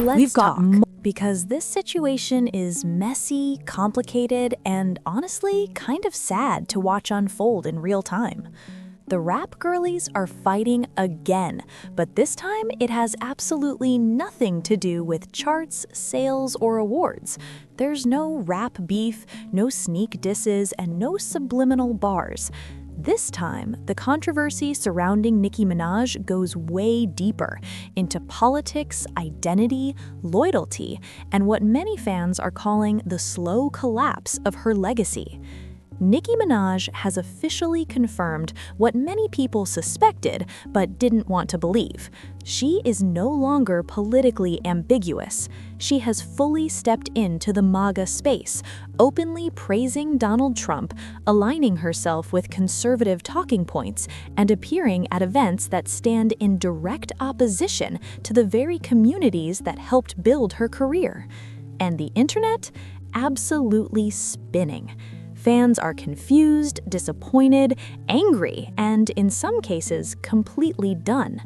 Let's talk. Because this situation is messy, complicated, and honestly kind of sad to watch unfold in real time. The rap girlies are fighting again, but this time it has absolutely nothing to do with charts, sales, or awards. There's no rap beef, no sneak disses, and no subliminal bars. This time, the controversy surrounding Nicki Minaj goes way deeper into politics, identity, loyalty, and what many fans are calling the slow collapse of her legacy. Nicki Minaj has officially confirmed what many people suspected but didn't want to believe. She is no longer politically ambiguous. She has fully stepped into the MAGA space, openly praising Donald Trump, aligning herself with conservative talking points, and appearing at events that stand in direct opposition to the very communities that helped build her career. And the internet? Absolutely spinning. Fans are confused, disappointed, angry, and in some cases, completely done.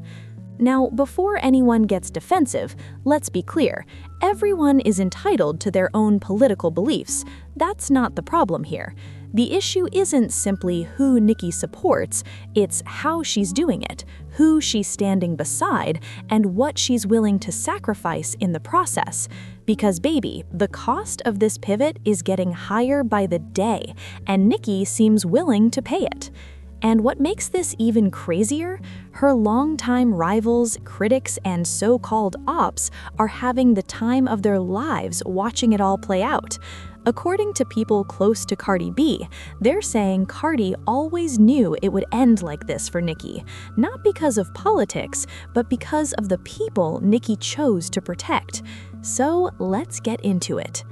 Now, before anyone gets defensive, let's be clear. Everyone is entitled to their own political beliefs. That's not the problem here. The issue isn't simply who Nicki supports, it's how she's doing it, who she's standing beside, and what she's willing to sacrifice in the process. Because baby, the cost of this pivot is getting higher by the day, and Nicki seems willing to pay it. And what makes this even crazier? Her longtime rivals, critics, and so-called ops are having the time of their lives watching it all play out. According to people close to Cardi B, they're saying Cardi always knew it would end like this for Nicki, not because of politics, but because of the people Nicki chose to protect. So let's get into it.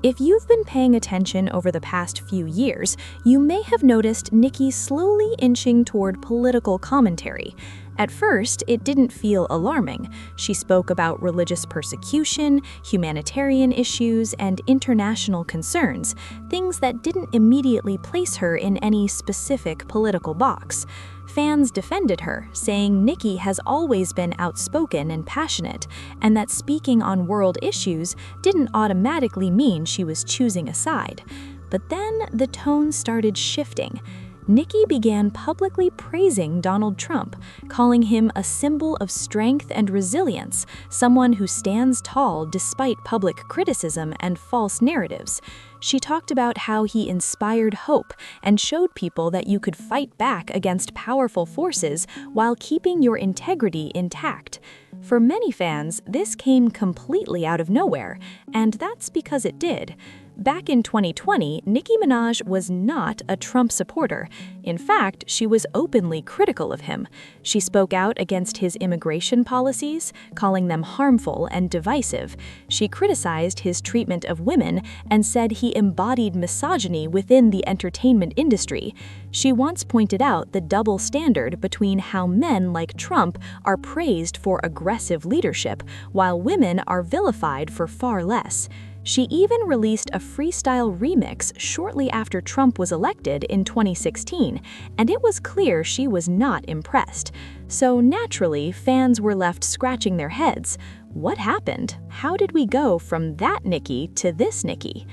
If you've been paying attention over the past few years, you may have noticed Nicki slowly inching toward political commentary. At first, it didn't feel alarming. She spoke about religious persecution, humanitarian issues, and international concerns, things that didn't immediately place her in any specific political box. Fans defended her, saying Nicki has always been outspoken and passionate, and that speaking on world issues didn't automatically mean she was choosing a side. But then the tone started shifting. Nicki began publicly praising Donald Trump, calling him a symbol of strength and resilience, someone who stands tall despite public criticism and false narratives. She talked about how he inspired hope and showed people that you could fight back against powerful forces while keeping your integrity intact. For many fans, this came completely out of nowhere, and that's because it did. Back in 2020, Nicki Minaj was not a Trump supporter. In fact, she was openly critical of him. She spoke out against his immigration policies, calling them harmful and divisive. She criticized his treatment of women and said he embodied misogyny within the entertainment industry. She once pointed out the double standard between how men like Trump are praised for aggressive leadership, while women are vilified for far less. She even released a freestyle remix shortly after Trump was elected in 2016, and it was clear she was not impressed. So naturally, fans were left scratching their heads. What happened? How did we go from that Nicki to this Nicki?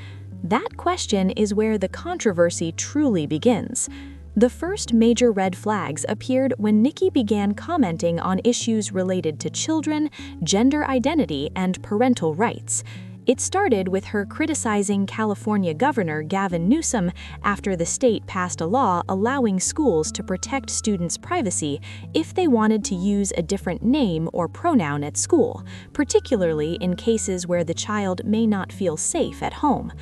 That question is where the controversy truly begins. The first major red flags appeared when Nicki began commenting on issues related to children, gender identity, and parental rights. It started with her criticizing California Governor Gavin Newsom after the state passed a law allowing schools to protect students' privacy if they wanted to use a different name or pronoun at school, particularly in cases where the child may not feel safe at home.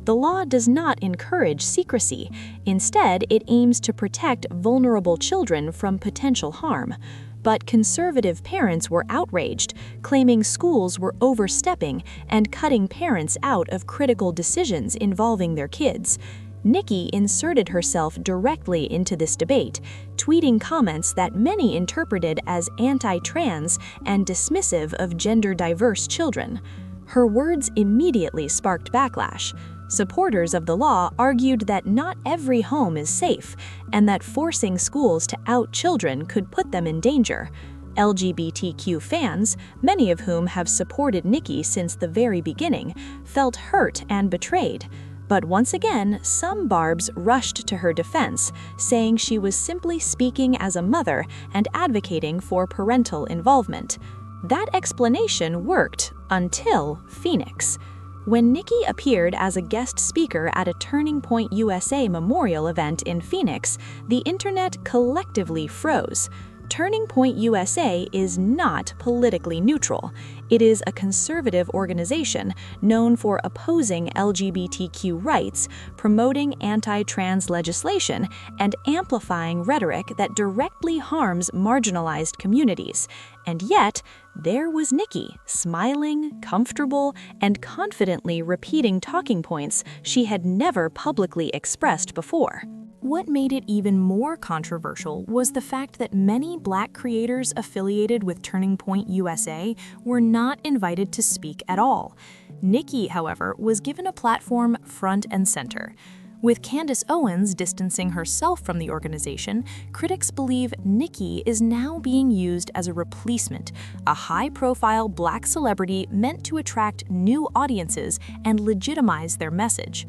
The law does not encourage secrecy. Instead, it aims to protect vulnerable children from potential harm. But conservative parents were outraged, claiming schools were overstepping and cutting parents out of critical decisions involving their kids. Nicki inserted herself directly into this debate, tweeting comments that many interpreted as anti-trans and dismissive of gender-diverse children. Her words immediately sparked backlash. Supporters of the law argued that not every home is safe and that forcing schools to out children could put them in danger. LGBTQ fans, many of whom have supported Nicki since the very beginning, felt hurt and betrayed. But once again, some barbs rushed to her defense, saying she was simply speaking as a mother and advocating for parental involvement. That explanation worked until Phoenix. When Nicki appeared as a guest speaker at a Turning Point USA memorial event in Phoenix, the internet collectively froze. Turning Point USA is not politically neutral. It is a conservative organization known for opposing LGBTQ rights, promoting anti-trans legislation, and amplifying rhetoric that directly harms marginalized communities. And yet, there was Nicki, smiling, comfortable, and confidently repeating talking points she had never publicly expressed before. What made it even more controversial was the fact that many Black creators affiliated with Turning Point USA were not invited to speak at all. Nicki, however, was given a platform front and center. With Candace Owens distancing herself from the organization, critics believe Nicki is now being used as a replacement, a high-profile Black celebrity meant to attract new audiences and legitimize their message.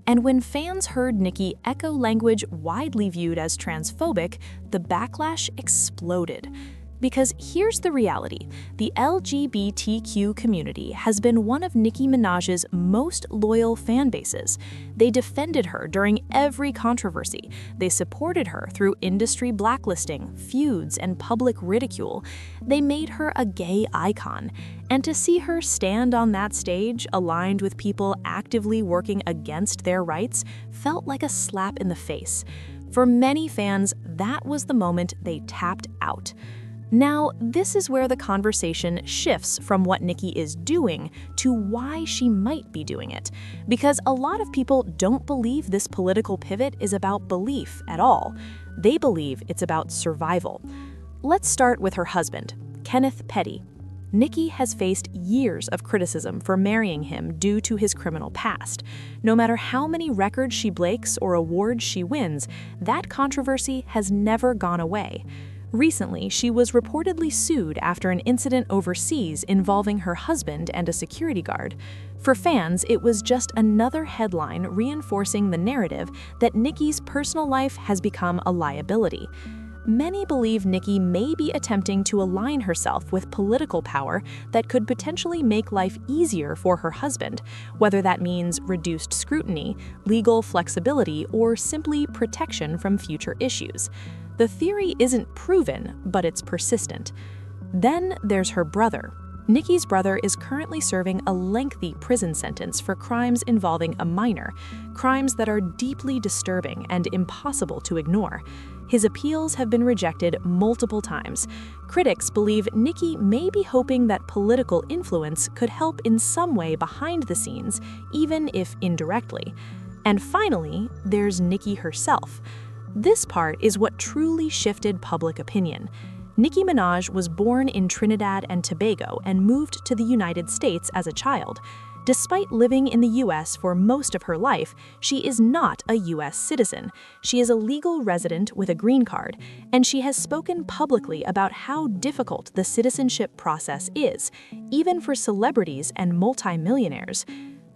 And when fans heard Nicki echo language widely viewed as transphobic, the backlash exploded. Because here's the reality, the LGBTQ community has been one of Nicki Minaj's most loyal fan bases. They defended her during every controversy. They supported her through industry blacklisting, feuds, and public ridicule. They made her a gay icon. And to see her stand on that stage, aligned with people actively working against their rights, felt like a slap in the face. For many fans, that was the moment they tapped out. Now, this is where the conversation shifts from what Nicki is doing to why she might be doing it. Because a lot of people don't believe this political pivot is about belief at all. They believe it's about survival. Let's start with her husband, Kenneth Petty. Nicki has faced years of criticism for marrying him due to his criminal past. No matter how many records she breaks or awards she wins, that controversy has never gone away. Recently, she was reportedly sued after an incident overseas involving her husband and a security guard. For fans, it was just another headline reinforcing the narrative that Nicki's personal life has become a liability. Many believe Nicki may be attempting to align herself with political power that could potentially make life easier for her husband, whether that means reduced scrutiny, legal flexibility, or simply protection from future issues. The theory isn't proven, but it's persistent. Then there's her brother. Nicki's brother is currently serving a lengthy prison sentence for crimes involving a minor, crimes that are deeply disturbing and impossible to ignore. His appeals have been rejected multiple times. Critics believe Nicki may be hoping that political influence could help in some way behind the scenes, even if indirectly. And finally, there's Nicki herself. This part is what truly shifted public opinion. Nicki Minaj was born in Trinidad and Tobago and moved to the United States as a child. Despite living in the US for most of her life, she is not a US citizen. She is a legal resident with a green card, and she has spoken publicly about how difficult the citizenship process is, even for celebrities and multimillionaires.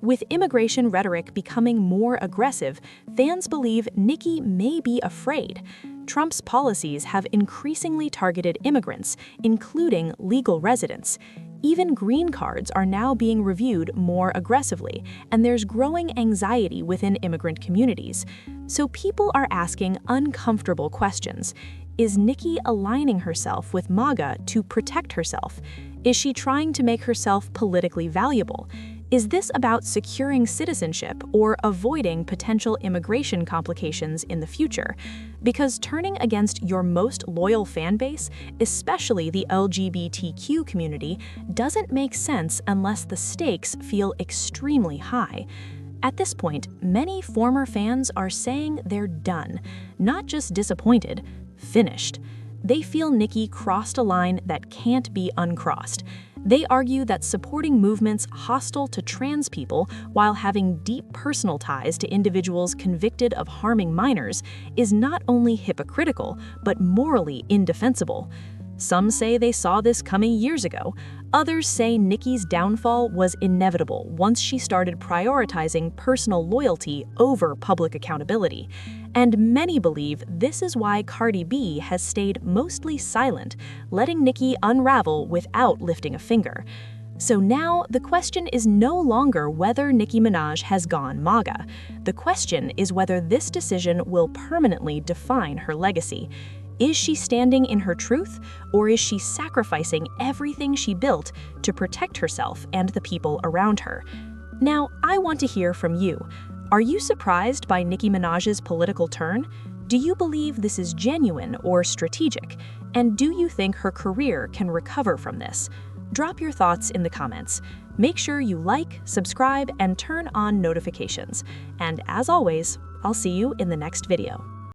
With immigration rhetoric becoming more aggressive, fans believe Nicki may be afraid. Trump's policies have increasingly targeted immigrants, including legal residents. Even green cards are now being reviewed more aggressively, and there's growing anxiety within immigrant communities. So people are asking uncomfortable questions. Is Nicki aligning herself with MAGA to protect herself? Is she trying to make herself politically valuable? Is this about securing citizenship or avoiding potential immigration complications in the future? Because turning against your most loyal fan base, especially the LGBTQ community, doesn't make sense unless the stakes feel extremely high. At this point, many former fans are saying they're done, not just disappointed, finished. They feel Nicki crossed a line that can't be uncrossed. They argue that supporting movements hostile to trans people while having deep personal ties to individuals convicted of harming minors is not only hypocritical, but morally indefensible. Some say they saw this coming years ago. Others say Nicki's downfall was inevitable once she started prioritizing personal loyalty over public accountability. And many believe this is why Cardi B has stayed mostly silent, letting Nicki unravel without lifting a finger. So now, the question is no longer whether Nicki Minaj has gone MAGA. The question is whether this decision will permanently define her legacy. Is she standing in her truth, or is she sacrificing everything she built to protect herself and the people around her? Now, I want to hear from you. Are you surprised by Nicki Minaj's political turn? Do you believe this is genuine or strategic? And do you think her career can recover from this? Drop your thoughts in the comments. Make sure you like, subscribe, and turn on notifications. And as always, I'll see you in the next video.